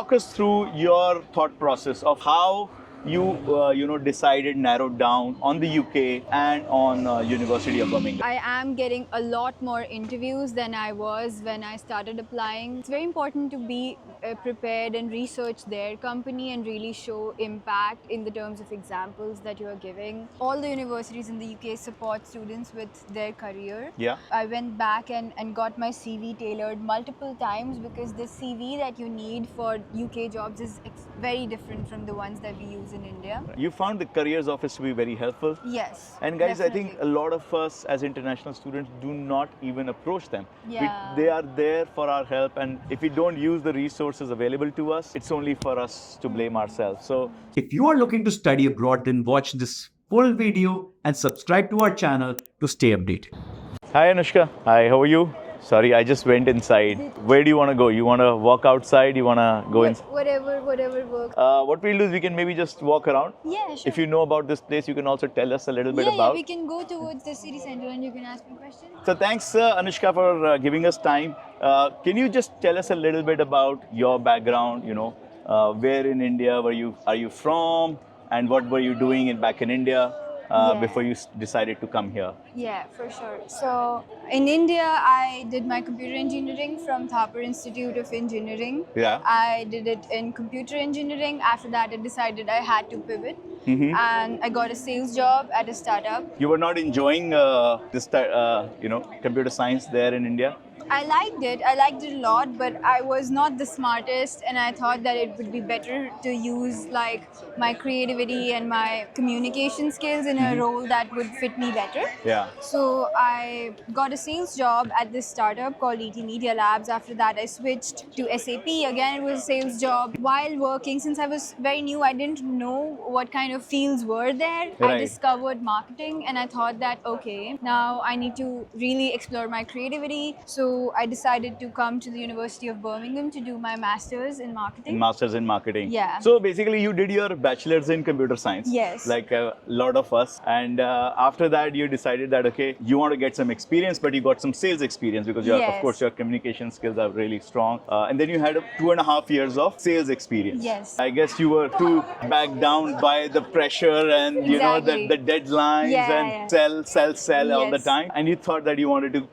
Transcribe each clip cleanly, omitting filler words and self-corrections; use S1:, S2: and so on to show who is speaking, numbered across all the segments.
S1: walk us through your thought process of how you decided, narrowed down on the UK and on University of Birmingham.
S2: I am getting a lot more interviews than I was when I started applying. It's very important to be prepared and research their company and really show impact in the terms of examples that you are giving. All the universities in the UK support students with their career.
S1: Yeah.
S2: I went back and got my CV tailored multiple times because the CV that you need for UK jobs is very different from the ones that we use in India.
S1: You found the careers office to be very helpful.
S2: Yes.
S1: And guys,
S2: definitely.
S1: I think a lot of us as international students do not even approach them.
S2: Yeah.
S1: They are there for our help, and if we don't use the resources available to us, it's only for us to blame ourselves. So
S3: If you are looking to study abroad, then watch this full video and subscribe to our channel to stay updated.
S1: hi Anushka. Hi, how are you? Sorry, I just went inside. Where do you want to go? You want to walk outside? You want to go in?
S2: Whatever works.
S1: What we'll do is we can maybe just walk around.
S2: Yeah, sure.
S1: If you know about this place, you can also tell us a little bit
S2: yeah,
S1: about.
S2: we can go towards the city center and you can ask me questions.
S1: So thanks, Anushka, for giving us time. Can you just tell us a little bit about your background? Where in India are you from, and what were you doing back in India before you decided to come here?
S2: Yeah, for sure. So in India, I did my computer engineering from Thapar Institute of Engineering.
S1: Yeah.
S2: I did it in computer engineering. After that, I decided I had to pivot. And I got a sales job at a startup.
S1: You were not enjoying computer science there in India?
S2: I liked it a lot, but I was not the smartest, and I thought that it would be better to use like my creativity and my communication skills in a role that would fit me better.
S1: Yeah.
S2: So I got a sales job at this startup called ET Media Labs. After that, I switched to SAP. Again, it was a sales job. While working, since I was very new, I didn't know what kind of fields were there. I
S1: Right.
S2: discovered marketing, and I thought that, okay, now I need to really explore my creativity. So I decided to come to the University of Birmingham to do my master's in marketing.
S1: Masters in marketing.
S2: Yeah.
S1: So basically, you did your bachelor's in computer science.
S2: Yes.
S1: Like a lot of us. And after that, you decided that, okay, you want to get some experience, but you got some sales experience because, of
S2: Yes.
S1: course, your communication skills are really strong. And then you had 2.5 years of sales experience.
S2: Yes.
S1: I guess you were too backed down by the pressure and,
S2: Exactly.
S1: the deadlines and sell all the
S2: Yes.
S1: time. And you thought that you wanted to,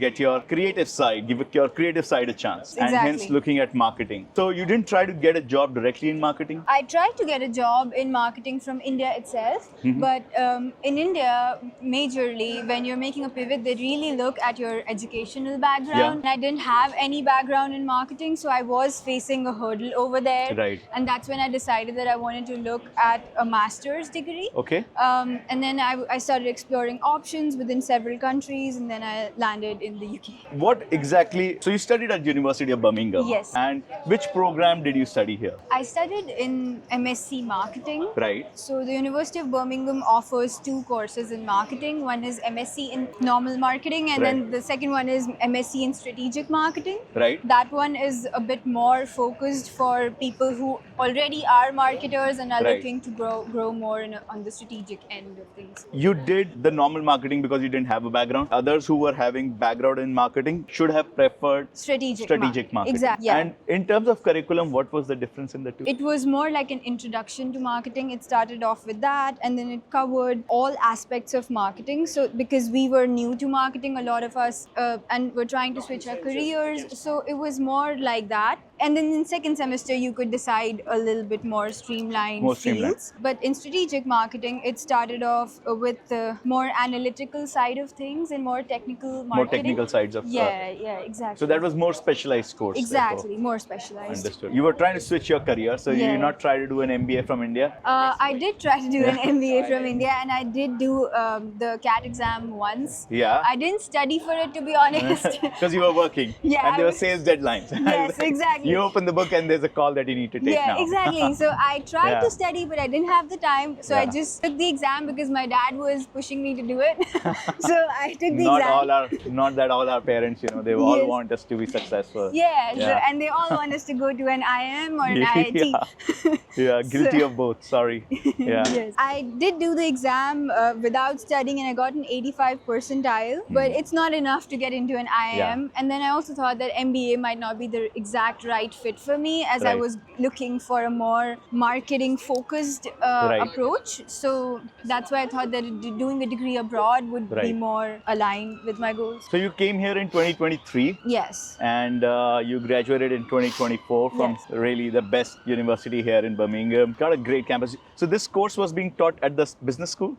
S1: get your creative side, give your creative side a chance. And hence
S2: Exactly.
S1: looking at marketing. So you didn't try to get a job directly in marketing?
S2: I tried to get a job in marketing from India itself, but in India, majorly, when you're making a pivot, they really look at your educational background.
S1: Yeah.
S2: I didn't have any background in marketing, so I was facing a hurdle over there.
S1: Right.
S2: And that's when I decided that I wanted to look at a master's degree.
S1: Okay.
S2: And then I started exploring options within several countries, and then I landed in the UK.
S1: What exactly? So you studied at University of Birmingham.
S2: Yes.
S1: And which program did you study here?
S2: I studied in MSc Marketing.
S1: Right.
S2: So the University of Birmingham offers 2 courses in marketing. One is MSc in normal marketing, and then
S1: Right.
S2: the second one is MSc in strategic marketing.
S1: Right.
S2: That one is a bit more focused for people who already are marketers and are
S1: Right.
S2: looking to grow more on the strategic end of things.
S1: You did the normal marketing because you didn't have a background. Others who were having background in marketing should have preferred
S2: Strategic
S1: marketing.
S2: Exactly. Yeah.
S1: And in terms of curriculum, what was the difference in the two?
S2: It was more like an introduction to marketing. It started off with that, and then it covered all aspects of marketing. So because we were new to marketing, a lot of us, and we're trying to switch our careers, so it was more like that. And then in second semester, you could decide a little bit more streamlined fields. But in strategic marketing, it started off with the more analytical side of things and more technical marketing.
S1: More technical sides of
S2: Yeah, exactly.
S1: So that was more specialized course.
S2: exactly more specialized.
S1: Therefore. Understood. You were trying to switch your career, so you
S2: Yeah.
S1: did not try to do an MBA from India?
S2: I did try to do an MBA from India, and I did do the CAT exam once.
S1: Yeah.
S2: I didn't study for it, to be honest.
S1: Because you were working.
S2: Yeah,
S1: And there
S2: I
S1: were
S2: was-
S1: sales deadlines.
S2: Yes, exactly.
S1: You open the book and there's a call that you need to take
S2: Yeah,
S1: now.
S2: exactly. So I tried
S1: Yeah.
S2: to study, but I didn't have the time. So I
S1: Yeah.
S2: just took the exam because my dad was pushing me to do it. So I took the
S1: Not that all our parents, they all
S2: Yes.
S1: want us to be successful.
S2: Yeah, so,
S1: Yeah.
S2: and they all want us to go to an IIM or an IIT.
S1: Yeah, guilty
S2: So-
S1: of both. Sorry. Yeah.
S2: Yes. I did do the exam without studying, and I got an 85 percentile, but it's not enough to get into an IIM.
S1: Yeah.
S2: And then I also thought that MBA might not be the exact right fit for me, as I
S1: Right.
S2: was looking for a more marketing focused
S1: Right.
S2: approach. So that's why I thought that doing a degree abroad would be
S1: Right.
S2: more aligned with my goals.
S1: So you came here in 2023.
S2: Yes.
S1: And you graduated in 2024 from
S2: Yes.
S1: really the best university here in Birmingham. Got a great campus. So this course was being taught at the business school?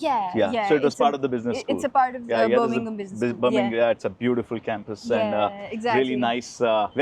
S2: Yeah.
S1: So it was
S2: It's
S1: part of the business school.
S2: It's a part of
S1: Yeah, there's
S2: Birmingham Business School.
S1: Birmingham, yeah, it's a beautiful campus and
S2: exactly.
S1: really nice,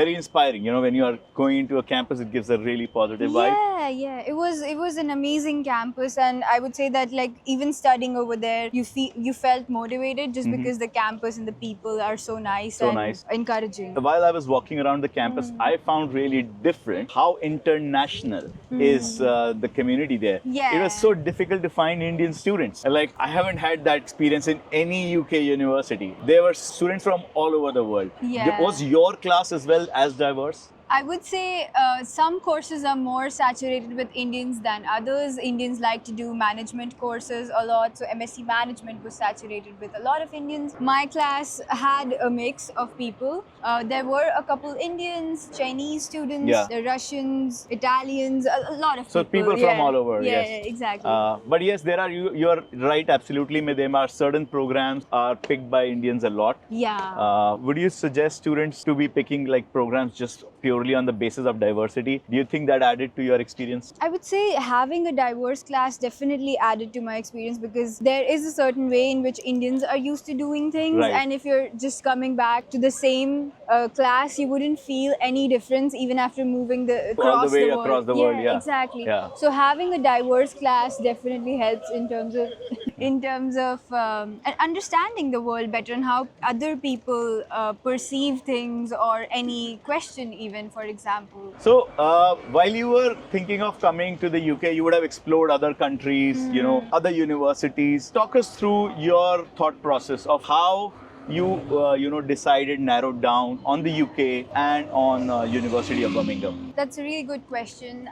S1: very inspiring. You know, when you are going into a campus, it gives a really positive vibe.
S2: Yeah. It was an amazing campus, and I would say that like even studying over there, you felt motivated just because the campus and the people are so nice
S1: So
S2: and
S1: nice.
S2: encouraging.
S1: While I was walking around the campus, I found really different how international is the community there.
S2: Yeah.
S1: It was so difficult to find Indian students. Like, I haven't had that experience in any UK university. There were students from all over the world.
S2: Yeah.
S1: Was your class as well as diverse?
S2: I would say some courses are more saturated with Indians than others. Indians like to do management courses a lot, so MSc Management was saturated with a lot of Indians. My class had a mix of people. There were a couple Indians, Chinese students,
S1: Yeah.
S2: the Russians, Italians, a lot of
S1: So people from all over,
S2: Yeah,
S1: yes.
S2: exactly.
S1: But yes, there are, you're right, absolutely. There are certain programs are picked by Indians a lot.
S2: Yeah.
S1: Would you suggest students to be picking like programs just purely on the basis of diversity? Do you think that added to your experience?
S2: I would say having a diverse class definitely added to my experience, because there is a certain way in which Indians are used to doing things,
S1: Right.
S2: and if you're just coming back to the same class, you wouldn't feel any difference even after moving across
S1: way
S2: the world.
S1: across the world, yeah.
S2: Exactly.
S1: Yeah.
S2: So having a diverse class definitely helps in terms of understanding the world better and how other people perceive things, or any question even, for example.
S1: So, while you were thinking of coming to the UK, you would have explored other countries, you know, other universities. Talk us through your thought process of how you decided, narrowed down on the UK and on University of Birmingham.
S2: That's a really good question.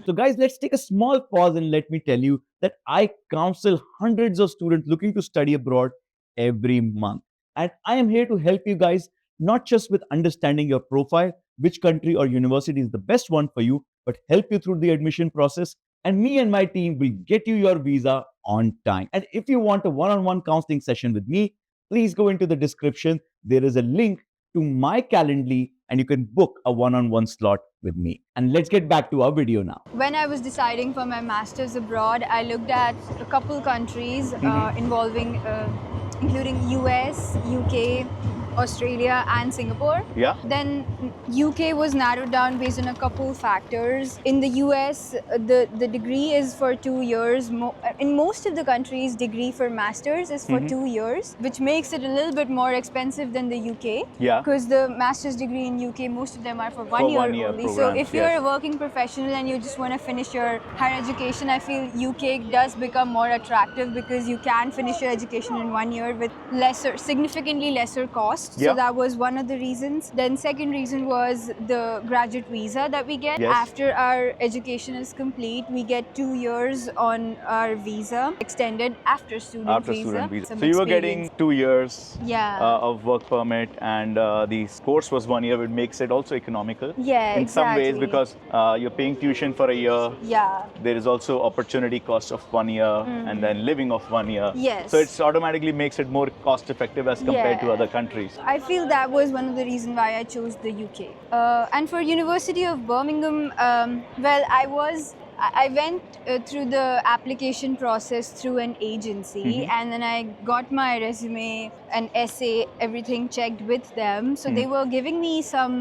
S3: So, guys, let's take a small pause and let me tell you that I counsel hundreds of students looking to study abroad every month. And I am here to help you guys, not just with understanding your profile, which country or university is the best one for you, but help you through the admission process. And me and my team will get you your visa on time. And if you want a one-on-one counseling session with me, please go into the description. There is a link to my Calendly, and you can book a one-on-one slot with me. And let's get back to our video now.
S2: When I was deciding for my master's abroad, I looked at a couple countries involving, including US, UK, Australia, and Singapore.
S1: Yeah.
S2: Then UK was narrowed down based on a couple factors. In the US, the degree is for 2 years. In most of the countries, degree for masters is for 2 years, which makes it a little bit more expensive than the UK.
S1: Yeah.
S2: Because the master's degree in UK, most of them are for one year
S1: year
S2: only. So
S1: programs,
S2: if you're
S1: yes.
S2: a working professional and you just want to finish your higher education, I feel UK does become more attractive, because you can finish your education in 1 year with significantly lesser cost.
S1: Yeah.
S2: So that was one of the reasons. Then second reason was the graduate visa that we get.
S1: Yes.
S2: After our education is complete, we get 2 years on our visa, extended after student visa. Some
S1: So you were
S2: experience.
S1: getting 2 years
S2: Yeah.
S1: of work permit, and the course was 1 year, which makes it also economical.
S2: Yeah,
S1: in some ways,
S2: exactly.
S1: because you're paying tuition for a year.
S2: Yeah.
S1: There is also opportunity cost of 1 year, and then living of 1 year.
S2: Yes.
S1: So it's automatically makes it more cost effective as compared to
S2: Yeah.
S1: other countries.
S2: I feel that was one of the reasons why I chose the UK. And for University of Birmingham, I went through the application process through an agency, and then I got my resume and essay, everything checked with them. So they were giving me some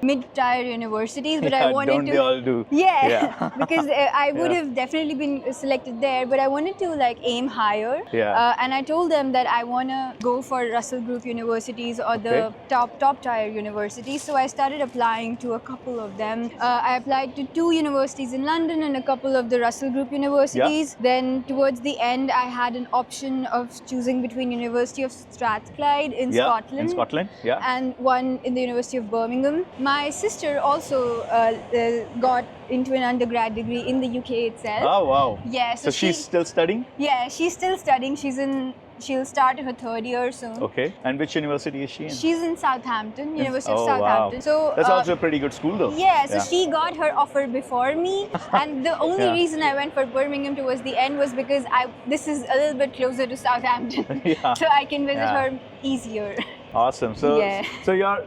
S2: mid-tier universities, but I wanted
S1: don't
S2: to.
S1: they all do?
S2: Yeah, because I would
S1: Yeah.
S2: have definitely been selected there, but I wanted to like aim higher.
S1: Yeah.
S2: And I told them that I want to go for Russell Group universities or the top tier universities. So I started applying to a couple of them. I applied to 2 universities in London and a couple of the Russell Group universities. Then towards the end, I had an option of choosing between University of Strathclyde in Scotland.
S1: In Scotland, yeah.
S2: And one in the University of Birmingham. My sister also got into an undergrad degree in the UK itself.
S1: Oh wow.
S2: Yeah,
S1: So she's still studying?
S2: yeah, she's still studying. she'll start her third year soon.
S1: Okay. And which university is she in?
S2: She's in Southampton, University
S1: Oh,
S2: of
S1: wow.
S2: Southampton. So
S1: That's also a pretty good school, though.
S2: yeah, so she got her offer before me, and the only
S1: Yeah.
S2: reason I went for Birmingham towards the end was because this is a little bit closer to Southampton,
S1: Yeah.
S2: so I can visit
S1: Yeah.
S2: her easier.
S1: Awesome. So,
S2: Yeah.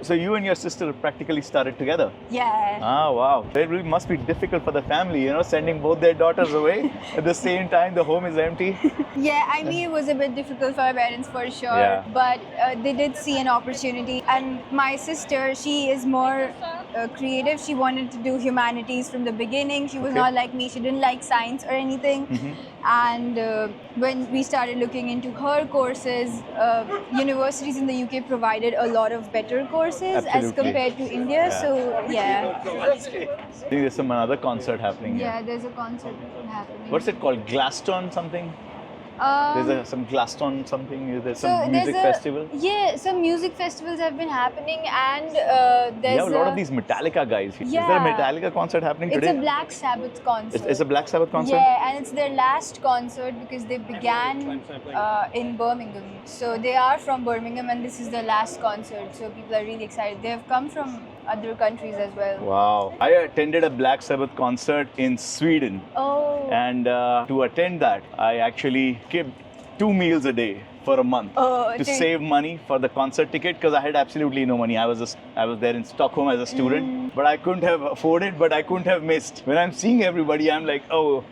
S1: so you and your sister practically started together.
S2: Yeah.
S1: Ah, wow. It really must be difficult for the family, sending both their daughters away at the same time. The home is empty.
S2: Yeah, I mean, it was a bit difficult for my parents for sure,
S1: Yeah.
S2: but they did see an opportunity. And my sister, she is more creative. She wanted to do humanities from the beginning. She was
S1: Okay.
S2: not like me. She didn't like science or anything. And when we started looking into her courses, universities in the UK provided a lot of better courses as
S1: Absolutely.
S2: compared to India.
S1: Yeah.
S2: So yeah,
S1: I think there's another concert happening here.
S2: yeah, there's a concert happening.
S1: What's it called? Glaston something? There's some Glaston something. There's some music festival.
S2: Yeah, some music festivals have been happening, and
S1: You
S2: there's
S1: have a lot of these Metallica guys. Is there a
S2: Yeah.
S1: Metallica concert happening
S2: It's
S1: today?
S2: a Black Sabbath concert.
S1: It's a Black Sabbath concert?
S2: Yeah, and it's their last concert because they began in Birmingham. So they are from Birmingham, and this is their last concert. So people are really excited. They have come from other countries as well.
S1: Wow. I attended a Black Sabbath concert in Sweden.
S2: Oh.
S1: And to attend that, I actually skipped 2 meals a day for a month
S2: Oh,
S1: to
S2: okay.
S1: save money for the concert ticket because I had absolutely no money. I was there in Stockholm as a student, but I couldn't have afforded, but I couldn't have missed. When I'm seeing everybody, I'm like, oh,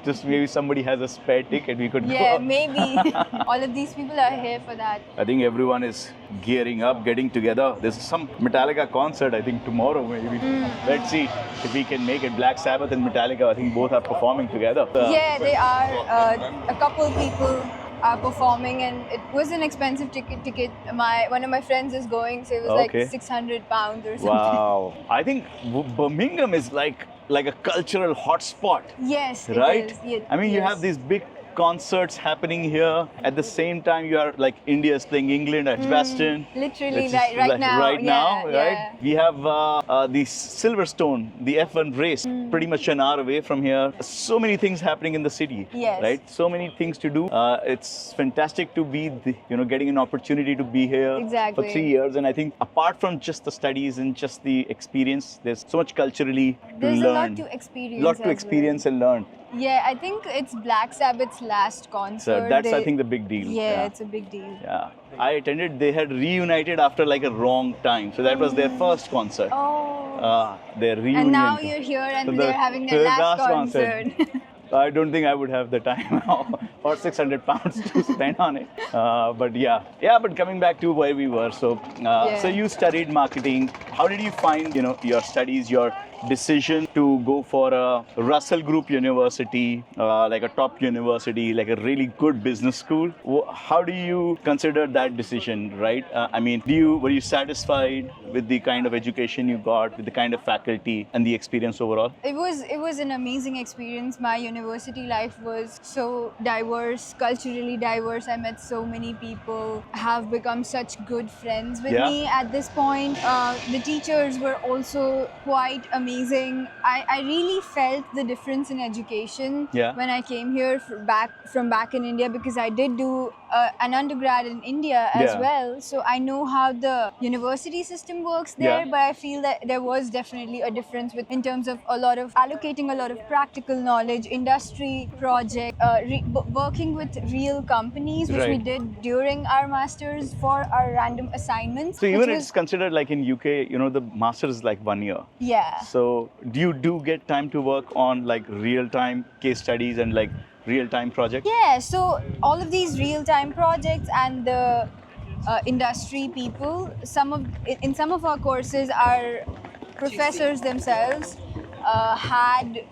S1: just maybe somebody has a spare ticket, we could
S2: Yeah,
S1: go.
S2: maybe. All of these people are here for that.
S1: I think everyone is gearing up, getting together. There's some Metallica concert, I think tomorrow maybe. Let's see if we can make it. Black Sabbath and Metallica, I think both are performing together.
S2: Yeah, they are. A couple people are performing, and it was an expensive ticket. One of my friends is going, so it was
S1: Okay.
S2: like £600 or something.
S1: Wow. I think Birmingham is like a cultural hotspot,
S2: Yes, it
S1: right?
S2: is. Yeah,
S1: I mean, you
S2: yes.
S1: have these big concerts happening here. At the same time, you are like India is playing England at Baston.
S2: Literally,
S1: which is
S2: right now.
S1: Right now,
S2: yeah,
S1: right?
S2: yeah.
S1: We have the Silverstone, the F1 race, pretty much an hour away from here. So many things happening in the city,
S2: Yes.
S1: right? So many things to do. It's fantastic to be, getting an opportunity to be here
S2: Exactly.
S1: for 3 years. And I think apart from just the studies and just the experience, there's so much culturally
S2: There's
S1: to
S2: a
S1: learn.
S2: lot to experience.
S1: Lot to
S2: as
S1: experience
S2: well.
S1: and learn.
S2: Yeah, I think it's Black Sabbath's last concert.
S1: So that's, I
S2: They-
S1: think, the big deal.
S2: Yeah, it's a big deal.
S1: Yeah. I attended, they had reunited after like a wrong time. So that was their first concert.
S2: Oh.
S1: Their reunion.
S2: And now you're here, and
S1: So
S2: they're having their last concert.
S1: I don't think I would have the time now or 600 pounds to spend on it. But yeah. But coming back to where we were. So, so you studied marketing. How did you find, your studies, your decision to go for a Russell Group University, like a top university, like a really good business school? How do you consider that decision, right? I mean, were you satisfied with the kind of education you got, with the kind of faculty and the experience overall?
S2: It was an amazing experience. My university life was so diverse, culturally diverse. I met so many people, have become such good friends with
S1: Yeah.
S2: me at this point. The teachers were also quite amazing. I really felt the difference in education
S1: Yeah.
S2: when I came here from back in India, because I did do an undergrad in India as
S1: Yeah.
S2: well. So I know how the university system works there,
S1: Yeah.
S2: but I feel that there was definitely a difference in terms of allocating a lot of practical knowledge, industry project, working with real companies, which we
S1: Right.
S2: did during our masters for our random assignments.
S1: So
S2: which
S1: even
S2: was-
S1: it's considered like in UK, the master's is like 1 year.
S2: yeah.
S1: So do you get time to work on like real-time case studies and like real-time projects?
S2: Yeah, so all of these real-time projects and the industry people, in some of our courses, our professors themselves had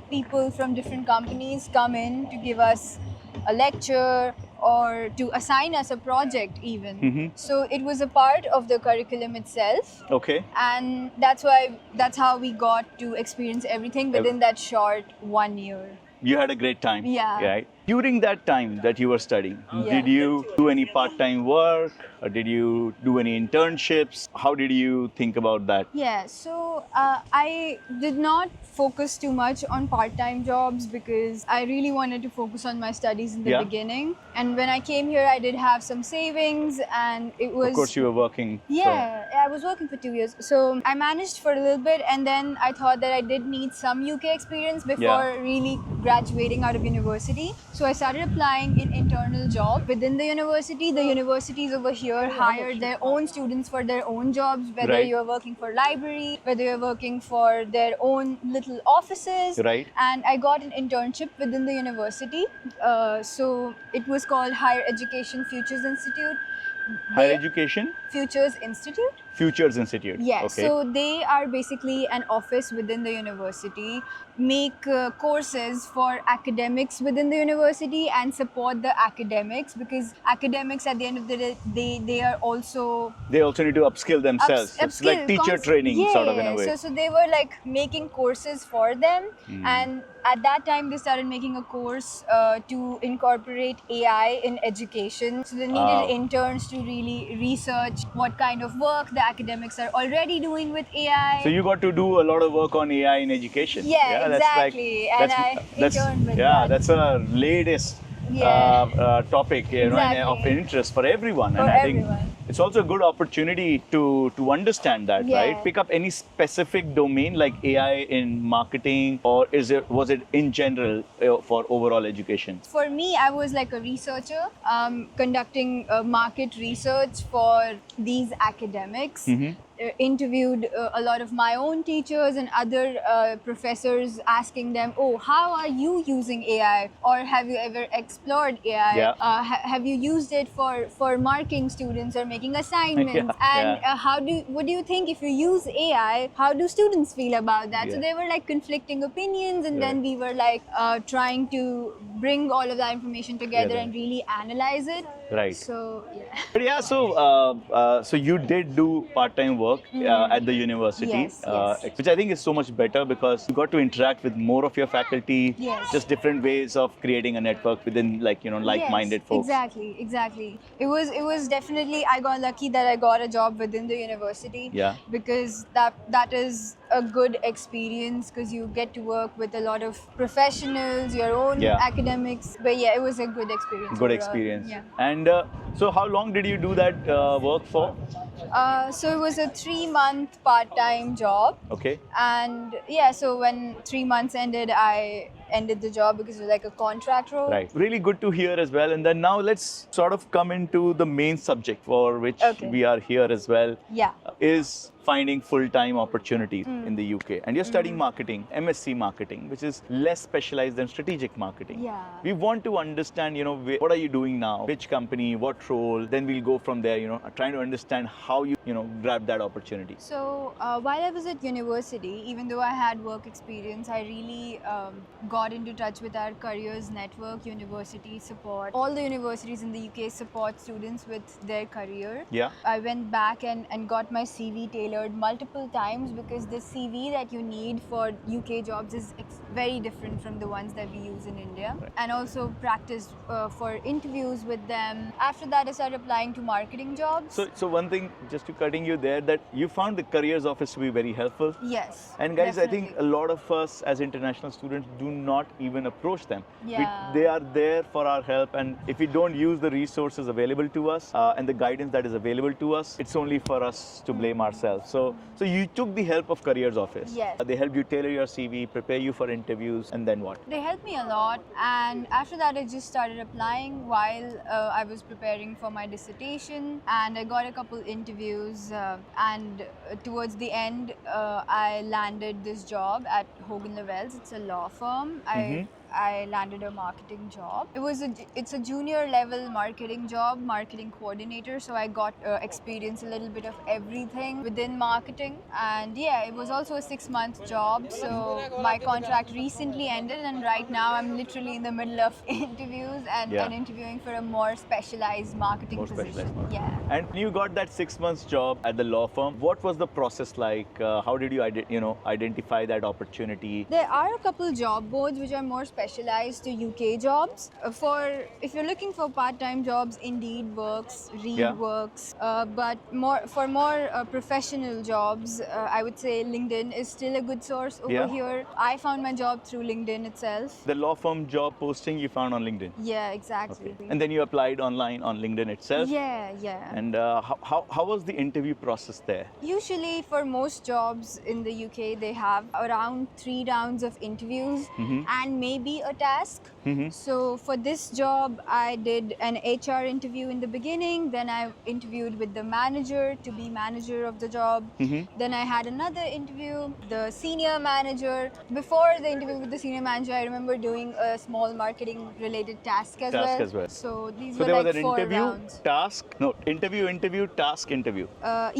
S2: people from different companies come in to give us a lecture or to assign us a project even.
S1: Mhm.
S2: So it was a part of the curriculum itself.
S1: Okay.
S2: And that's how we got to experience everything within that short 1 year.
S1: You had a great time.
S2: Yeah.
S1: Right. During that time that you were studying,
S2: Yeah.
S1: did you do any part-time work or did you do any internships? How did you think about that?
S2: Yeah, so I did not focus too much on part-time jobs because I really wanted to focus on my studies in the
S1: Yeah.
S2: beginning. And when I came here, I did have some savings, and it was
S1: Of course, you were working.
S2: yeah, I was working for 2 years. So I managed for a little bit, and then I thought that I did need some UK experience before really graduating out of university. So I started applying in internal job within the university. The universities over here hire their own students for their own jobs, whether
S1: Right.
S2: you're working for library, whether you're working for their own little offices.
S1: Right.
S2: And I got an internship within the university. So it was called Higher Education Futures Institute.
S1: Higher
S2: They-
S1: education,
S2: Futures Institute?
S1: Futures Institute.
S2: Yeah,
S1: Okay.
S2: so they are basically an office within the university, make courses for academics within the university and support the academics, because academics at the end of the day, they are also
S1: They also need to upskill themselves. It's like
S2: upskill,
S1: teacher training,
S2: yeah,
S1: sort of in a way.
S2: So they were like making courses for them,
S1: Hmm.
S2: and at that time they started making a course to incorporate AI in education. So they needed
S1: Wow.
S2: interns to really research what kind of work the academics are already doing with AI.
S1: So you got to do a lot of work on AI in education.
S2: Yeah, exactly. And I
S1: that's
S2: interned with
S1: yeah,
S2: that.
S1: that's a latest topic, you know, and of
S2: Exactly.
S1: interest for everyone.
S2: For
S1: and I think
S2: everyone.
S1: it's also a good opportunity to understand that,
S2: Yeah.
S1: right? Pick up any specific domain like AI in marketing, or was it in general for overall education?
S2: For me, I was like a researcher, conducting market research for these academics. Interviewed a lot of my own teachers and other professors, asking them, oh, how are you using AI? Or have you ever explored AI?
S1: Yeah.
S2: Have you used it for marking students or making assignments?
S1: Yeah,
S2: And
S1: yeah.
S2: what do you think if you use AI? How do students feel about that? So
S1: Yeah.
S2: they were like conflicting opinions, and then
S1: Right.
S2: we were like trying to bring all of that information together
S1: Together.
S2: and really analyze it.
S1: Right.
S2: So yeah.
S1: But yeah, so you did do part-time work at the university,
S2: Yes, yes.
S1: which I think is so much better because you got to interact with more of your faculty.
S2: Yes.
S1: Just different ways of creating a network within, like-minded
S2: Yes,
S1: folks.
S2: Exactly. It was definitely, I got lucky that I got a job within the university.
S1: Yeah.
S2: Because that is a good experience, because you get to work with a lot of professionals, your own
S1: Yeah.
S2: academics. But yeah, it was a good experience.
S1: Good
S2: overall.
S1: experience.
S2: Yeah.
S1: And so, how long did you do that work for?
S2: So it was a 3-month part-time job.
S1: Okay.
S2: And yeah, so when 3 months ended, I ended the job because it was like a contract role.
S1: Right. Really good to hear as well. And then now let's sort of come into the main subject for which
S2: Okay.
S1: we are here as well.
S2: Yeah.
S1: Is finding full-time opportunities in the UK. And you're studying marketing, MSc marketing, which is less specialized than strategic marketing.
S2: Yeah.
S1: We want to understand, what are you doing now? Which company, what role? Then we'll go from there, trying to understand how you, grab that opportunity.
S2: So while I was at university, even though I had work experience, I really got into touch with our careers network, university support. All the universities in the UK support students with their career.
S1: Yeah.
S2: I went back and got my CV tailored multiple times, because the CV that you need for UK jobs is very different from the ones that we use in India.
S1: Right.
S2: And also practiced for interviews with them. After that, I started applying to marketing jobs.
S1: So one thing, just to cutting you there, that you found the careers office to be very helpful.
S2: Yes.
S1: And guys, I think a
S2: definitely.
S1: lot of us as international students do not even approach them.
S2: Yeah.
S1: They are there for our help, and if we don't use the resources available to us and the guidance that is available to us, it's only for us to blame ourselves. So you took the help of careers office.
S2: Yes.
S1: They helped you tailor your CV, prepare you for interviews, and then what?
S2: They helped me a lot, and after that I just started applying while I was preparing for my dissertation, and I got a couple interviews, and towards the end I landed this job at Hogan Lovells. It's a law firm. I landed a marketing job. It's a junior level marketing job, marketing coordinator. So I got experience a little bit of everything within marketing. And yeah, it was also a 6-month job. So my contract recently ended, and right now I'm literally in the middle of interviews and interviewing for a more specialized marketing
S1: More
S2: position.
S1: specialized marketing.
S2: Yeah.
S1: And you got that 6 months job at the law firm. What was the process like? How did you identify that opportunity?
S2: There are a couple job boards which are more specialized specialized to UK jobs. If you're looking for part-time jobs, Indeed works, Reed
S1: Yeah.
S2: works, but more professional jobs, I would say LinkedIn is still a good source over
S1: Yeah.
S2: here. I found my job through LinkedIn itself.
S1: The law firm job posting you found on LinkedIn.
S2: Yeah, exactly.
S1: And then you applied online on LinkedIn itself.
S2: Yeah.
S1: And how was the interview process there?
S2: Usually, for most jobs in the UK, they have around 3 rounds of interviews and maybe a task. So, for this job, I did an HR interview in the beginning, then I interviewed with the manager to be manager of the job. Then I had another interview, the senior manager. Before the interview with the senior manager, I remember doing a small marketing related task as well. So, these
S1: So
S2: were
S1: there was
S2: like
S1: an
S2: 4
S1: interview,
S2: rounds.
S1: task, no, interview, task, interview.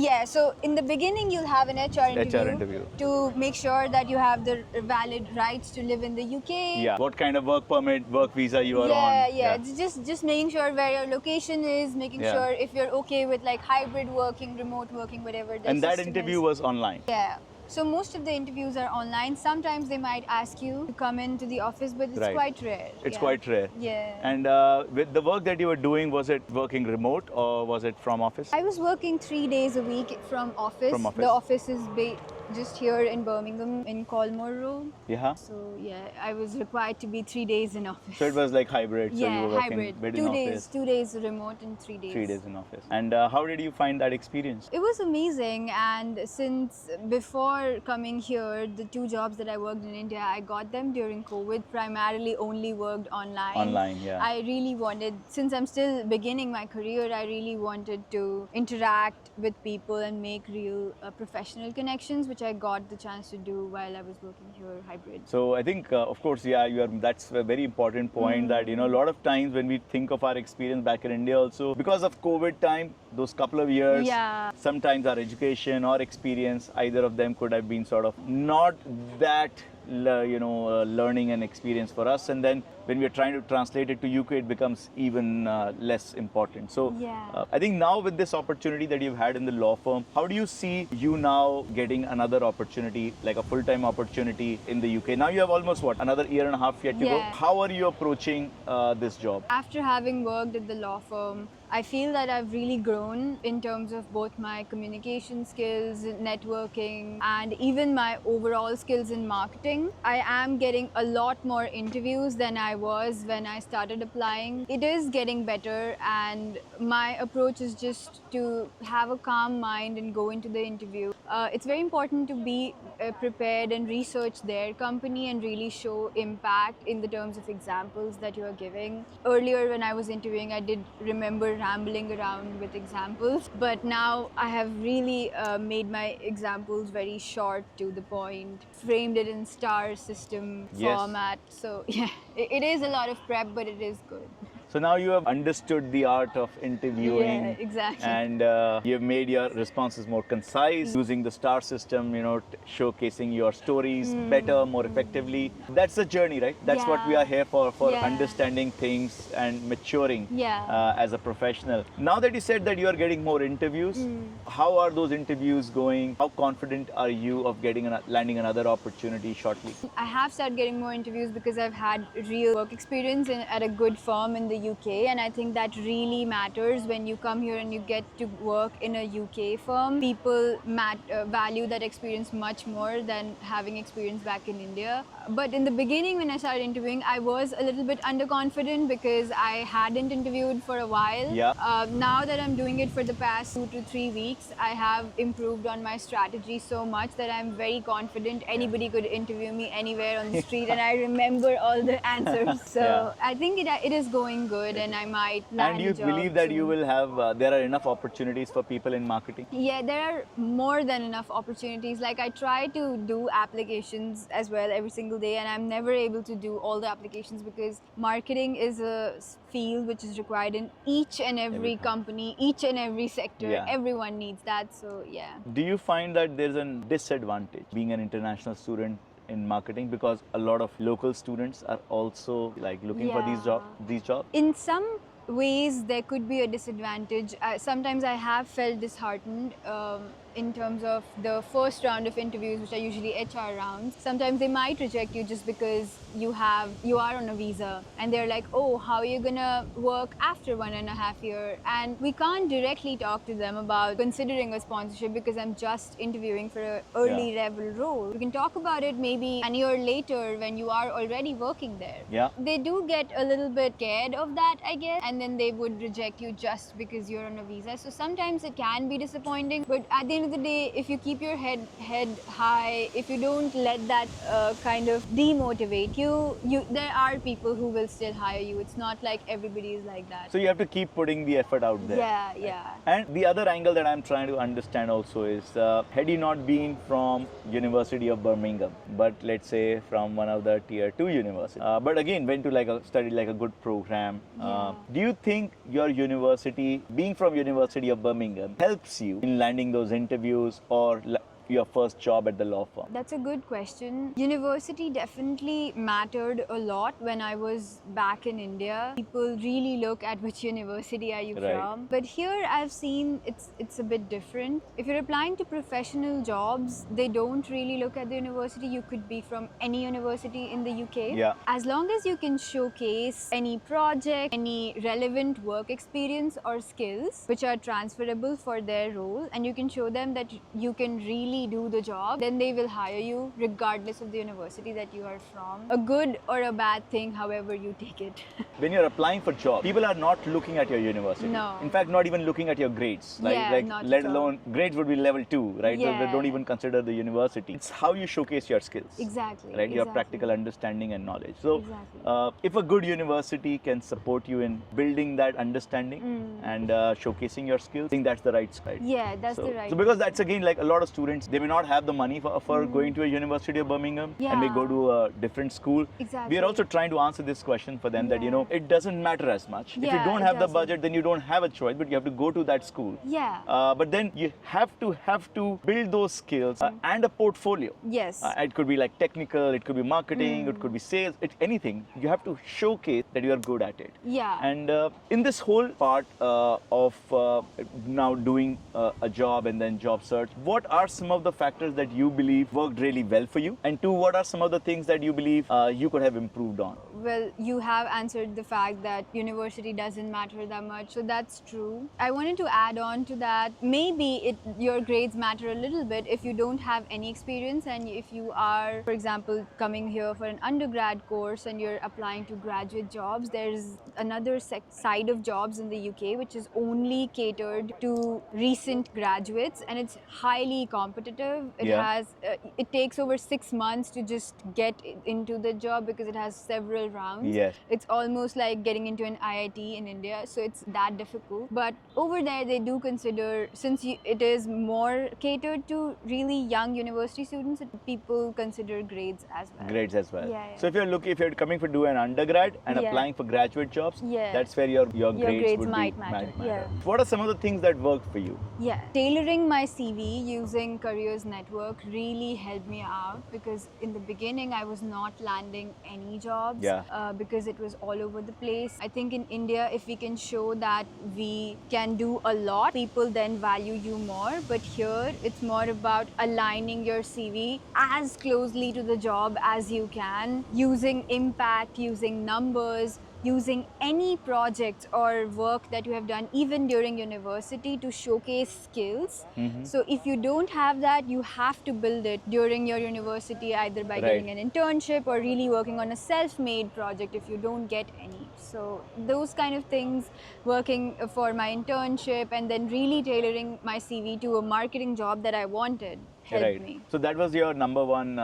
S2: Yeah, so in the beginning, you'll have an HR
S1: interview.
S2: to make sure that you have the valid rights to live in the UK.
S1: Yeah. What kind of work permit, work visa you are
S2: Yeah,
S1: on?
S2: yeah. It's just making sure where your location is, making
S1: Yeah.
S2: sure if you're okay with like hybrid working, remote working, whatever. The
S1: And that
S2: system
S1: interview
S2: is.
S1: was online.
S2: Yeah. So most of the interviews are online. Sometimes they might ask you to come into the office, but it's
S1: Right.
S2: quite rare.
S1: It's
S2: Yeah.
S1: quite rare.
S2: Yeah.
S1: And with the work that you were doing, was it working remote or was it from office?
S2: I was working 3 days a week from office.
S1: From office.
S2: The office is just here in Birmingham in Colmore Road.
S1: Yeah.
S2: So yeah, I was required to be 3 days in office.
S1: So it was like hybrid. So
S2: yeah,
S1: you were working
S2: hybrid.
S1: bit
S2: 2
S1: in
S2: days,
S1: office,
S2: 2 days remote and 3 days.
S1: 3 days in office. And how did you find that experience?
S2: It was amazing, and since before coming here, the 2 jobs that I worked in India, I got them during COVID. Primarily, only worked online.
S1: Online, yeah.
S2: I really wanted, since I'm still beginning my career, I really wanted to interact with people and make real professional connections, which I got the chance to do while I was working here hybrid.
S1: So I think, of course, yeah, that's a very important point that, a lot of times when we think of our experience back in India also, because of COVID time, those couple of years,
S2: Yeah.
S1: sometimes our education or experience, either of them could have been sort of not that, learning and experience for us. And then when we are trying to translate it to UK, it becomes even less important. So
S2: Yeah.
S1: I think now with this opportunity that you've had in the law firm, how do you see you now getting another opportunity, like a full-time opportunity in the UK? Now you have almost another year and a half yet to go.
S2: Yeah.
S1: How are you approaching this job?
S2: After having worked at the law firm, I feel that I've really grown in terms of both my communication skills, networking, and even my overall skills in marketing. I am getting a lot more interviews than I was when I started applying. It is getting better, and my approach is just to have a calm mind and go into the interview. It's very important to be prepared and research their company and really show impact in the terms of examples that you are giving. Earlier, when I was interviewing, I did remember rambling around with examples, but now I have really made my examples very short to the point, framed it in star system
S1: Yes.
S2: format. So yeah, it is a lot of prep, but it is good.
S1: So now you have understood the art of interviewing.
S2: Yeah, exactly.
S1: And you have made your responses more concise, using the star system, showcasing your stories better, more effectively. That's the journey, right? That's what we
S2: Yeah.
S1: are here for
S2: Yeah.
S1: understanding things and maturing
S2: Yeah.
S1: as a professional. Now that you said that you are getting more interviews, how are those interviews going? How confident are you of landing another opportunity shortly?
S2: I have started getting more interviews because I've had real work experience at a good firm in the UK, and I think that really matters when you come here and you get to work in a UK firm. People value that experience much more than having experience back in India. But in the beginning, when I started interviewing, I was a little bit underconfident because I hadn't interviewed for a while.
S1: Yeah.
S2: Now that I'm doing it for the past 2 to 3 weeks, I have improved on my strategy so much that I'm very confident anybody could interview me anywhere on the street and I remember all the answers. So
S1: Yeah.
S2: I think it is going good, and I might land
S1: And you
S2: a job
S1: believe that you
S2: soon.
S1: will have, there are enough opportunities for people in marketing?
S2: Yeah, there are more than enough opportunities. Like I try to do applications as well every single day, and I'm never able to do all the applications because marketing is a field which is required in each and every company, each and every sector.
S1: Yeah.
S2: Everyone needs that. So yeah.
S1: Do you find that there's a disadvantage being an international student in marketing because a lot of local students are also like looking for
S2: Yeah.
S1: these jobs?
S2: In some ways, there could be a disadvantage. Sometimes I have felt disheartened in terms of the first round of interviews, which are usually HR rounds. Sometimes they might reject you just because you are on a visa, and they're like, oh, how are you gonna work after 1.5 years? And we can't directly talk to them about considering a sponsorship because I'm just interviewing for an early level role. We can talk about it maybe a year later when you are already working there.
S1: Yeah.
S2: They do get a little bit scared of that, I guess, and then they would reject you just because you're on a visa. So sometimes it can be disappointing, but at the end of the day, if you keep your head high, if you don't let that kind of demotivate you, there are people who will still hire you. It's not like everybody is like that.
S1: So you have to keep putting the effort out there.
S2: Yeah.
S1: And the other angle that I'm trying to understand also is, had you not been from University of Birmingham, but let's say from one of the tier 2 universities, but again went to study like a good program, do you think your university, being from University of Birmingham, helps you in landing those interviews or your first job at the law firm?
S2: That's a good question. University definitely mattered a lot when I was back in India. People really look at which university are you from. But here I've seen it's a bit different. If you're applying to professional jobs, they don't really look at the university. You could be from any university in the UK.
S1: Yeah.
S2: As long as you can showcase any project, any relevant work experience or skills which are transferable for their role, and you can show them that you can really do the job, then they will hire you regardless of the university that you are from. A good or a bad thing, however you take it.
S1: When you're applying for jobs, people are not looking at your university.
S2: No.
S1: In fact, not even looking at your grades. Not let alone grades would be level 2, right?
S2: Yeah.
S1: They don't even consider the university. It's how you showcase your skills.
S2: Exactly.
S1: Right? Your practical understanding and knowledge. So,
S2: Exactly.
S1: if a good university can support you in building that understanding and showcasing your skills, I think that's the right side.
S2: Yeah, that's the right.
S1: So because that's again like a lot of students, they may not have the money for going to a University of Birmingham and may go to a different school.
S2: Exactly.
S1: We are also trying to answer this question for them that it doesn't matter as much. If you don't have the budget, then you don't have a choice, but you have to go to that school.
S2: Yeah.
S1: But then you have to build those skills and a portfolio.
S2: Yes.
S1: It could be like technical, it could be marketing, it could be sales, anything. You have to showcase that you are good at it.
S2: Yeah.
S1: And in this whole part of now doing a job and then job search, what are some of the factors that you believe worked really well for you? And two, what are some of the things that you believe you could have improved on?
S2: Well, you have answered the fact that university doesn't matter that much, so that's true. I wanted to add on to that, maybe your grades matter a little bit if you don't have any experience, and if you are, for example, coming here for an undergrad course and you're applying to graduate jobs, there's another side of jobs in the UK which is only catered to recent graduates, and it's highly competitive. It takes over 6 months to just get into the job because it has several rounds.
S1: Yes.
S2: It's almost like getting into an IIT in India, so it's that difficult. But over there they do consider, since it is more catered to really young university students, people consider grades as well.
S1: Grades as well.
S2: Yeah.
S1: So if you're coming for do an undergrad and applying for graduate jobs, that's where your grades would
S2: might matter. Yeah.
S1: What are some of the things that worked for you?
S2: Yeah, tailoring my CV using Careers Network really helped me out, because in the beginning I was not landing any jobs because it was all over the place. I think in India, if we can show that we can do a lot, people then value you more. But here it's more about aligning your CV as closely to the job as you can, using impact, using numbers, using any projects or work that you have done even during university to showcase skills. So if you don't have that, you have to build it during your university, either by getting an internship or really working on a self-made project if you don't get any. So those kind of things, working for my internship and then really tailoring my CV to a marketing job that I wanted, helped me.
S1: So that was your number one,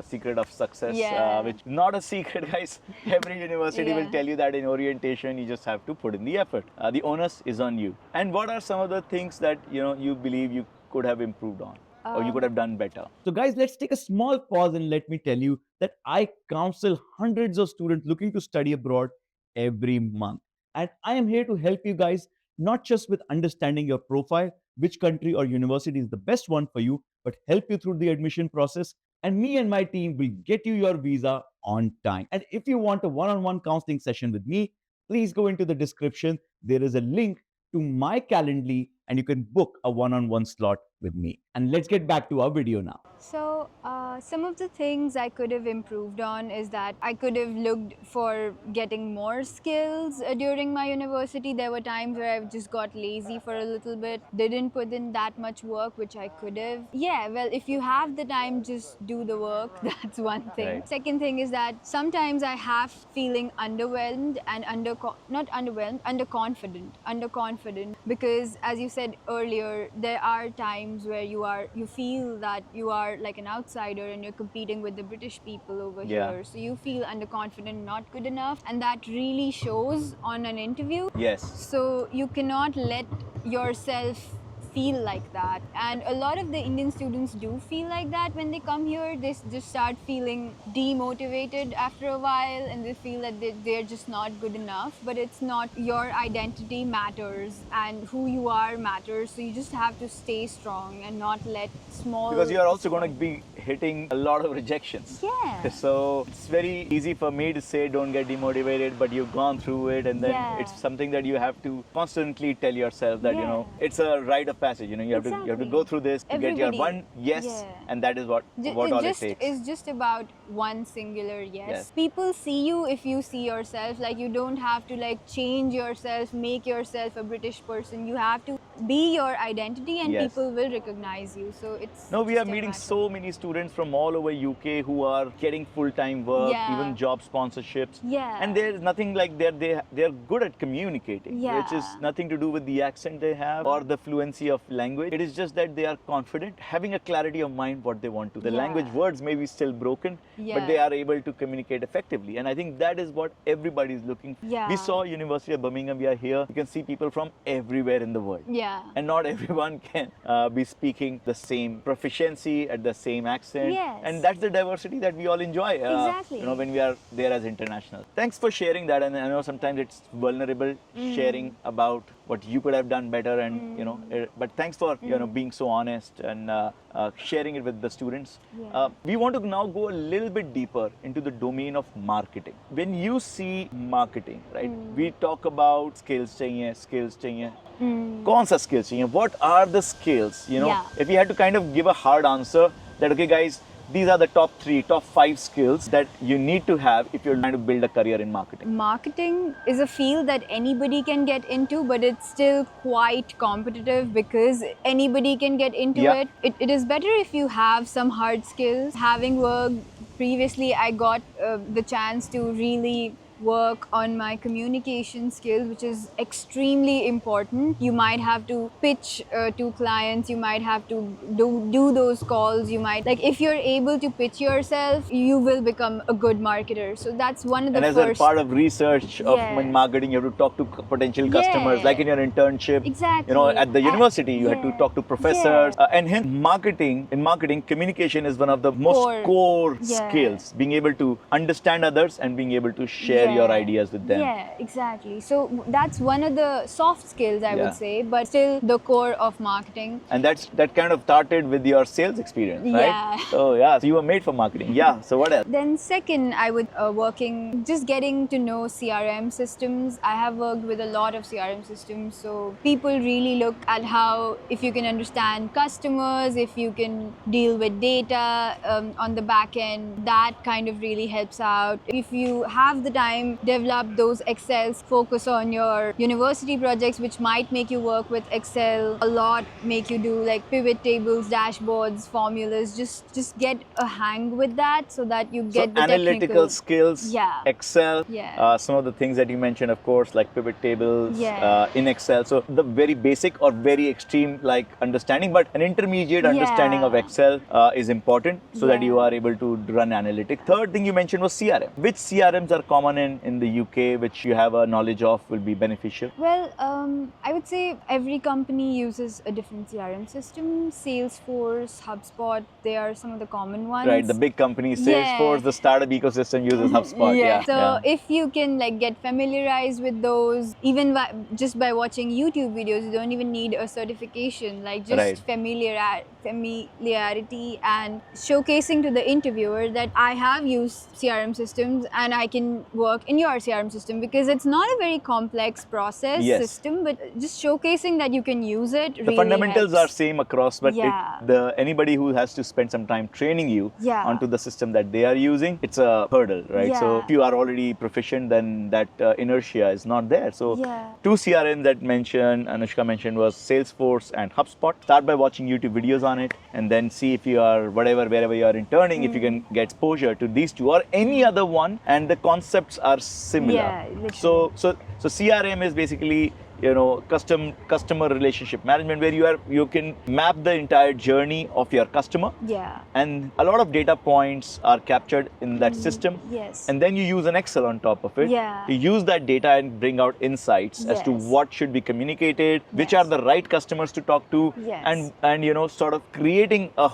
S1: secret of success. Which not a secret, guys. Every university will tell you that in orientation, you just have to put in the effort. The onus is on you. And what are some of the things that you believe you could have improved on, or you could have done better?
S3: So guys, let's take a small pause and let me tell you that I counsel hundreds of students looking to study abroad every month. And I am here to help you guys, not just with understanding your profile, which country or university is the best one for you, but help you through the admission process. And me and my team will get you your visa on time. And if you want a one-on-one counseling session with me, please go into the description. There is a link to my Calendly and you can book a one-on-one slot with me. And let's get back to our video now.
S2: So, some of the things I could have improved on is that I could have looked for getting more skills during my university. There were times where I just got lazy for a little bit, didn't put in that much work, which I could have. Yeah, well, if you have the time, just do the work. That's one thing.
S1: Right.
S2: Second thing is that sometimes I have feeling underwhelmed and not underwhelmed, underconfident because as you said earlier, there are times where you feel that you are like an outsider and you're competing with the British people over
S1: Yeah.
S2: here. So you feel underconfident, not good enough, and that really shows on an interview.
S1: Yes.
S2: So you cannot let yourself feel like that, and a lot of the Indian students do feel like that when they come here. They just start feeling demotivated after a while, and they feel that they're just not good enough. But it's not. Your identity matters and who you are matters, so you just have to stay strong and not let small,
S1: Because you are also going to be hitting a lot of rejections.
S2: Yeah.
S1: So it's very easy for me to say don't get demotivated, but you've gone through it, and then
S2: Yeah.
S1: it's something that you have to constantly tell yourself that
S2: Yeah.
S1: it's a rite of passage. You have to
S2: Exactly.
S1: go through this to get your
S2: Everybody.
S1: one yes,
S2: Yeah.
S1: and that is what all it takes.
S2: It's just about one singular yes.
S1: Yes.
S2: People see you if you see yourself. Like, you don't have to like change yourself, make yourself a British person. You have to be your identity, and
S1: Yes.
S2: people will recognize you. So it's
S1: No, we
S2: just
S1: are
S2: a
S1: meeting
S2: matter.
S1: so many students from all over UK who are getting full-time work,
S2: Yeah.
S1: even job sponsorships.
S2: Yeah.
S1: And there's nothing like they're good at communicating, which is
S2: Yeah.
S1: nothing to do with the accent they have or the fluency of language. It is just that they are confident, having a clarity of mind what they want to. The
S2: Yeah.
S1: language words may be still broken, but they
S2: Yeah.
S1: are able to communicate effectively. And I think that is what everybody is looking for.
S2: Yeah.
S1: We saw University of Birmingham, we are here. You can see people from everywhere in the world.
S2: Yeah.
S1: And not everyone can be speaking the same proficiency at the same accent.
S2: Yes.
S1: And that's the diversity that we all enjoy.
S2: Exactly.
S1: When we are there as international. Thanks for sharing that. And I know sometimes it's vulnerable sharing about what you could have done better, and but thanks for being so honest and sharing it with the students.
S2: Yeah.
S1: We want to now go a little bit deeper into the domain of marketing. When you see marketing, right? We talk about skills चाहिए. कौन सा skills चाहिए? What are the skills?
S2: Yeah.
S1: If you had to kind of give a hard answer that, okay guys, these are the top 5 skills that you need to have if you're trying to build a career in marketing.
S2: Marketing is a field that anybody can get into, but it's still quite competitive because anybody can get into
S1: Yeah.
S2: it. It is better if you have some hard skills. Having worked previously, I got the chance to really work on my communication skills, which is extremely important. You might have to pitch to clients, you might have to do those calls, you might, like, if you're able to pitch yourself, you will become a good marketer. So that's one of the
S1: And as a
S2: first
S1: part of research of
S2: Yeah.
S1: in marketing, you have to talk to potential customers,
S2: Yeah.
S1: like in your internship.
S2: Exactly.
S1: At the university, you had to
S2: Yeah.
S1: talk to professors.
S2: Yeah.
S1: And hence, in marketing, communication is one of the most core
S2: Yeah.
S1: skills. Being able to understand others and being able to share your ideas with them.
S2: Yeah, exactly. So that's one of the soft skills, I
S1: Yeah.
S2: would say, but still the core of marketing.
S1: And that kind of started with your sales experience, right?
S2: Yeah.
S1: So yeah, so you were made for marketing. Yeah. So what else?
S2: Then second, I would just getting to know CRM systems. I have worked with a lot of CRM systems, so people really look at how, if you can understand customers, if you can deal with data on the back end, that kind of really helps out. If you have the time, develop those Excels, focus on your university projects, which might make you work with Excel a lot, make you do like pivot tables, dashboards, formulas. Just get a hang with that so that you get the
S1: analytical
S2: technical
S1: skills,
S2: Yeah.
S1: Excel,
S2: Yeah.
S1: some of the things that you mentioned, of course, like pivot tables
S2: Yeah.
S1: in Excel. So the very basic or very extreme like understanding, but an intermediate understanding of
S2: Yeah.
S1: Excel is important so that you
S2: Yeah.
S1: are able to run analytics. Third thing you mentioned was CRM. Which CRMs are common in the UK, which you have a knowledge of, will be beneficial?
S2: Well, I would say every company uses a different CRM system. Salesforce, HubSpot, they are some of the common ones.
S1: Right, the big companies, Salesforce, the startup ecosystem uses HubSpot. Yeah.
S2: So
S1: yeah.
S2: if you can like get familiarized with those, even just by watching YouTube videos, you don't even need a certification. Like just
S1: Right.
S2: familiarity and showcasing to the interviewer that I have used CRM systems and I can work work in your CRM system, because it's not a very complex process
S1: Yes.
S2: system, but just showcasing that you can use it
S1: The
S2: really
S1: fundamentals
S2: helps.
S1: are same across, but
S2: Yeah.
S1: anybody who has to spend some time training you
S2: Yeah.
S1: onto the system that they are using, it's a hurdle, right? So
S2: Yeah.
S1: if you are already proficient, then that inertia is not there. So
S2: Yeah.
S1: two CRM that Anushka mentioned was Salesforce and HubSpot. Start by watching YouTube videos on it, and then see if you are wherever you are interning, if you can get exposure to these two or any other one, and the concepts are similar.
S2: Yeah, literally.
S1: So CRM is basically customer relationship management, where you can map the entire journey of your customer,
S2: Yeah.
S1: and a lot of data points are captured in that system.
S2: Yes.
S1: And then you use an Excel on top of it
S2: Yeah.
S1: to use that data and bring out insights as to
S2: Yes.
S1: what should be communicated, which
S2: Yes.
S1: are the right customers to talk to,
S2: Yes.
S1: and sort of creating a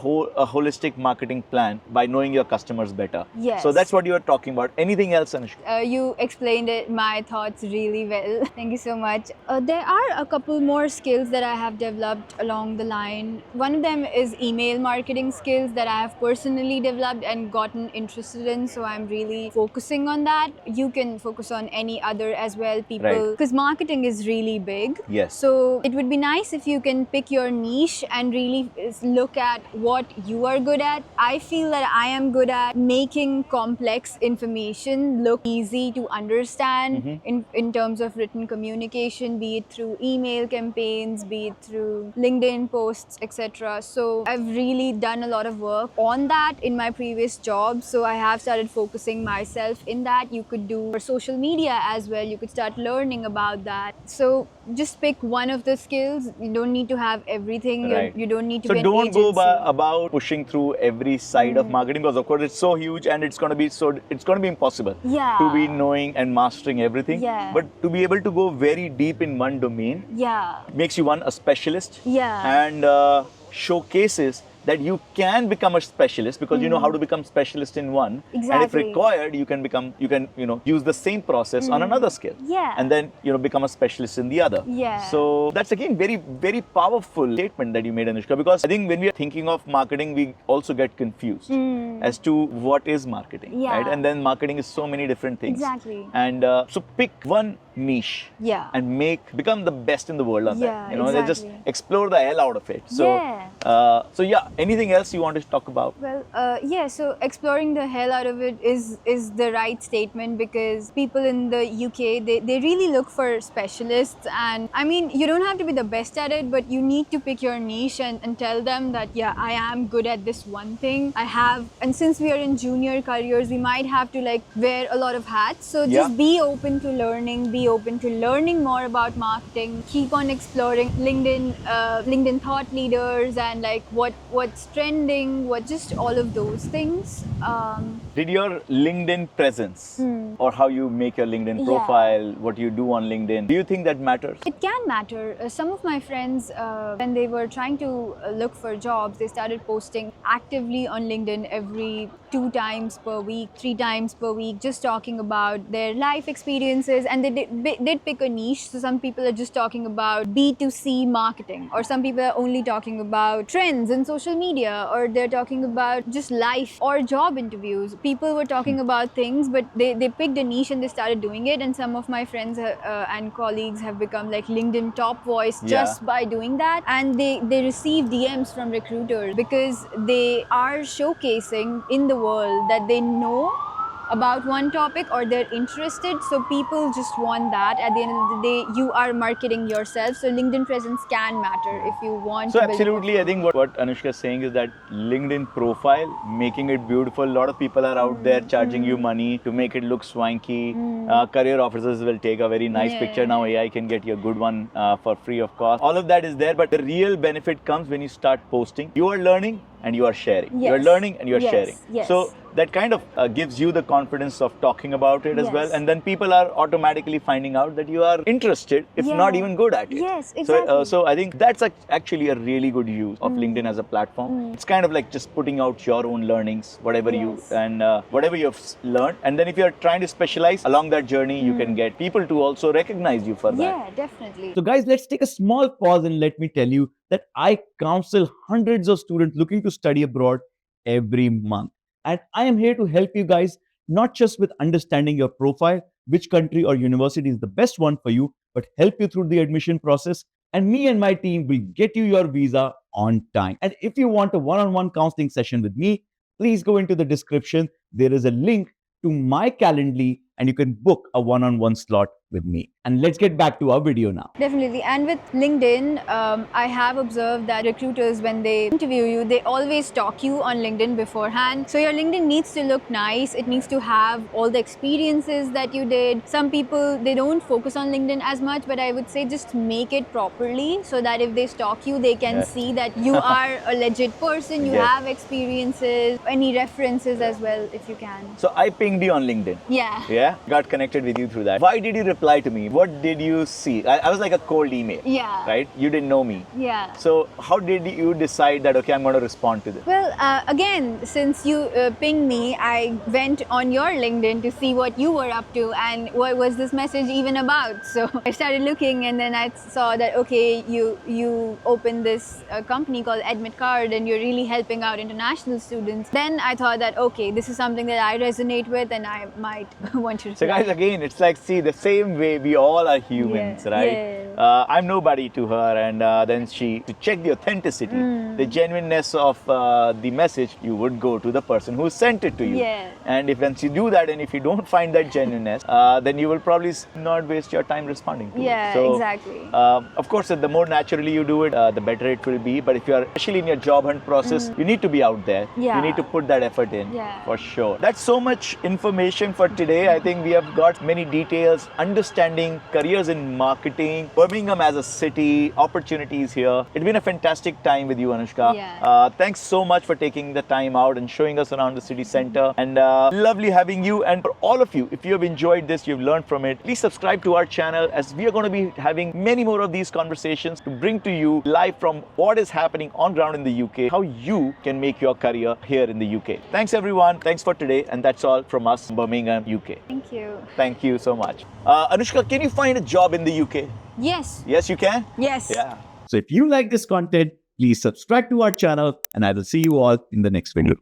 S1: holistic marketing plan by knowing your customers better.
S2: Yes.
S1: So that's what you are talking about. Anything else, Anushka?
S2: You explained my thoughts really well. Thank you so much. There are a couple more skills that I have developed along the line. One of them is email marketing skills that I have personally developed and gotten interested in. So I'm really focusing on that. You can focus on any other as well, people,
S1: Right.
S2: because marketing is really big.
S1: Yes.
S2: So it would be nice if you can pick your niche and really look at what you are good at. I feel that I am good at making complex information look easy to understand in terms of written communication, be it through email campaigns, be it through LinkedIn posts, etc. So I've really done a lot of work on that in my previous job. So I have started focusing myself in that. You could do for social media as well. You could start learning about that. So just pick one of the skills. You don't need to have everything.
S1: Right.
S2: You don't need to
S1: So
S2: be an
S1: don't go
S2: agency.
S1: about pushing through every side of marketing, because of course it's so huge and it's going to be impossible
S2: Yeah.
S1: to be knowing and mastering everything.
S2: Yeah.
S1: But to be able to go very deep in one domain
S2: Yeah.
S1: makes you a specialist.
S2: Yeah.
S1: And showcases that you can become a specialist, because you know how to become specialist in one. And if
S2: Exactly.
S1: required, you can use the same process on another skill.
S2: Yeah.
S1: And then become a specialist in the other.
S2: Yeah.
S1: So that's again very, very powerful statement that you made, Anushka, because I think when we are thinking of marketing, we also get confused as to what is marketing,
S2: Yeah.
S1: right? And then marketing is so many different things.
S2: Exactly.
S1: And so pick one niche
S2: Yeah.
S1: and become the best in the world on
S2: Yeah,
S1: that. They just
S2: exactly.
S1: explore the hell out of it. So,
S2: Yeah.
S1: so yeah. Anything else you want to talk about?
S2: Well, yeah, so exploring the hell out of it is the right statement, because people in the UK, they really look for specialists. And I mean, you don't have to be the best at it, but you need to pick your niche and tell them that, yeah, I am good at this one thing. And since we are in junior careers, we might have to wear a lot of hats. So
S1: Yeah.
S2: just be open to learning, be open to learning more about marketing, keep on exploring LinkedIn thought leaders and what's trending, just all of those things.
S1: Did your LinkedIn presence or how you make your LinkedIn
S2: Yeah.
S1: profile, what you do on LinkedIn, do you think that matters?
S2: It can matter. Some of my friends, when they were trying to look for jobs, they started posting actively on LinkedIn every 2 times per week, 3 times per week, just talking about their life experiences. And they did pick a niche. So some people are just talking about B2C marketing, or some people are only talking about trends in social media, or they're talking about just life or job interviews. People were talking about things, but they picked a niche and they started doing it. And some of my friends and colleagues have become LinkedIn top voice just by doing that. And they receive DMs from recruiters because they are showcasing in the world that they know about one topic or they're interested. So people just want that. At the end of the day, you are marketing yourself. So LinkedIn presence can matter if you want
S1: So
S2: to build
S1: absolutely, I think what Anushka is saying is that LinkedIn profile, making it beautiful. A lot of people are out there charging you money to make it look swanky. Career officers will take a very nice
S2: Yeah.
S1: picture. Now AI can get you a good one for free of cost. All of that is there, but the real benefit comes when you start posting. You are learning and you are sharing. You are
S2: Yes.
S1: learning and you are
S2: Yes.
S1: sharing.
S2: Yes.
S1: So that kind of gives you the confidence of talking about it as well.
S2: Yes.
S1: And then people are automatically finding out that you are interested, if not
S2: Yeah.
S1: even good at it.
S2: Yes,
S1: So,
S2: exactly.
S1: so I think that's actually a really good use of LinkedIn as a platform. It's kind of like just putting out your own learnings, whatever
S2: Yes.
S1: whatever you've learned. And then if you're trying to specialize along that journey, you can get people to also recognize you for that.
S2: Yeah, definitely.
S3: So, guys, let's take a small pause and let me tell you that I counsel hundreds of students looking to study abroad every month. And I am here to help you guys not just with understanding your profile, which country or university is the best one for you, but help you through the admission process. And me and my team will get you your visa on time. And if you want a one-on-one counseling session with me, please go into the description. There is a link to my Calendly and you can book a one-on-one slot with me. And let's get back to our video now.
S2: Definitely. And with LinkedIn, I have observed that recruiters, when they interview you, they always stalk you on LinkedIn beforehand. So your LinkedIn needs to look nice. It needs to have all the experiences that you did. Some people, they don't focus on LinkedIn as much, but I would say just make it properly so that if they stalk you, they can see that you are a legit person, you
S1: Yes.
S2: have experiences, any references as well, if you can.
S1: So I pinged you on LinkedIn.
S2: Yeah.
S1: Yeah, got connected with you through that. Why did you reply to me? What did you see? I was like a cold email,
S2: Yeah.
S1: right? You didn't know me.
S2: Yeah.
S1: So how did you decide that, okay, I'm going to respond to this?
S2: Well, again, since you pinged me, I went on your LinkedIn to see what you were up to and what was this message even about. So I started looking, and then I saw that, okay, you opened this company called Admit Card and you're really helping out international students. Then I thought that, okay, this is something that I resonate with and I might want to
S1: So
S2: reply.
S1: guys, again, it's like, see, the same way we all are humans,
S2: Yeah,
S1: right?
S2: yeah.
S1: I'm nobody to her, and then to check the authenticity, the genuineness of the message, you would go to the person who sent it to you.
S2: Yeah.
S1: And if once you do that, and if you don't find that genuineness, then you will probably not waste your time responding to it.
S2: Yeah,
S1: So,
S2: exactly.
S1: of course, the more naturally you do it, the better it will be. But if you are, especially in your job hunt process, you need to be out there.
S2: Yeah.
S1: You need to put that effort in,
S2: Yeah.
S1: for sure. That's so much information for today. I think we have got many details, understanding careers in marketing, Birmingham as a city, opportunities here. It's been a fantastic time with you, Anushka.
S2: Yeah.
S1: Thanks so much for taking the time out and showing us around the city center. And lovely having you. And for all of you, if you have enjoyed this, you've learned from it, please subscribe to our channel, as we are going to be having many more of these conversations to bring to you live from what is happening on ground in the UK, how you can make your career here in the UK. Thanks everyone. Thanks for today. And that's all from us, Birmingham, UK.
S2: Thank you.
S1: Thank you so much. Anushka, can you find a job in the UK?
S2: Yes.
S1: Yes, you can?
S2: Yes.
S1: Yeah.
S3: So if you like this content, please subscribe to our channel and I will see you all in the next video.